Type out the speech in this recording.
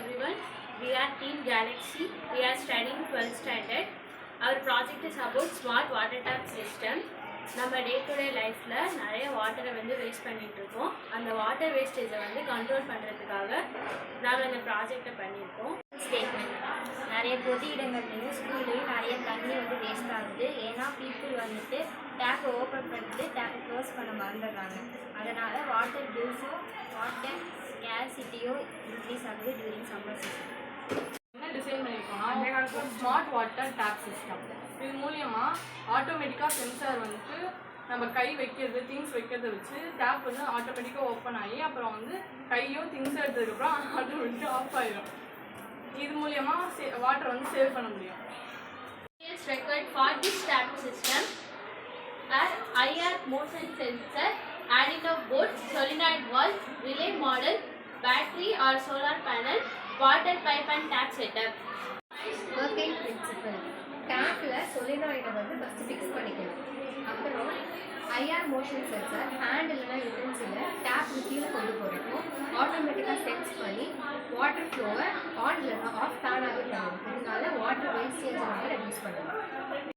everyone. We are Team Galaxy. We are studying 12th standard. Our project is about smart water tap system. நம்ம day to day லைஃப்பில் நிறைய வாட்டரை waste பண்ணிகிட்ருக்கோம். அந்த water வேஸ்டேஜை control பண்ணுறதுக்காக நாங்கள் இந்த ப்ராஜெக்டை பண்ணியிருக்கோம். ஸ்டேட்மெண்ட் நிறைய பொது இடங்கள்லையும் ஸ்கூல்லையும் நிறைய தண்ணி வேஸ்ட் ஆகுது. ஏன்னா பீப்புள் டேப்பை ஓப்பன் பண்ணிட்டு டேப்பை க்ளோஸ் பண்ண மறந்துடுறாங்க. அதனால் வாட்டர் பில்ஸும் வாட்டர் ஸ்கேர்சிட்டியும் இன்க்ரீஸ் ஆகுது டியூரிங் சம்மர் சீசன். என்ன டிசைன் பண்ணியிருக்கோம்னா அந்த காலத்தில் ஸ்மார்ட் வாட்டர் டேப் சிஸ்டம். இது மூலியமாக ஆட்டோமேட்டிக்காக சென்சார் நம்ம கை வைக்கிறது திங்ஸ் வைக்கிறத வச்சு டேப் ஆட்டோமேட்டிக்காக ஓப்பன் ஆகி அப்புறம் கையும் திங்ஸ் எடுத்ததுக்கப்புறம் ஆட்டோமேட்டிக்காக ஆஃப் ஆகிடும். இது மூலியமாக வாட்டர் சேவ் பண்ண முடியும். Details required for this tap system are IR motion sensor, adding of board, solenoid valve, relay model, battery or solar panel, water pipe and tap setup. Working principle டேப்பில் சொலினாய்டை first fix பண்ணிக்கணும். அப்புறம் IR motion sensor hand இல்லைனா utensil tap கீழே கொண்டு போகிறப்போ ஆட்டோமேட்டிக்காக sense பண்ணி வாட்டர் ஃப்ளோவை ஆன் இல்லைனா ஆஃப் தானாகவே பண்ணணும். இதனால வாட்டர் வேஸ்டேஜ் ரெடியூஸ் பண்ணணும்.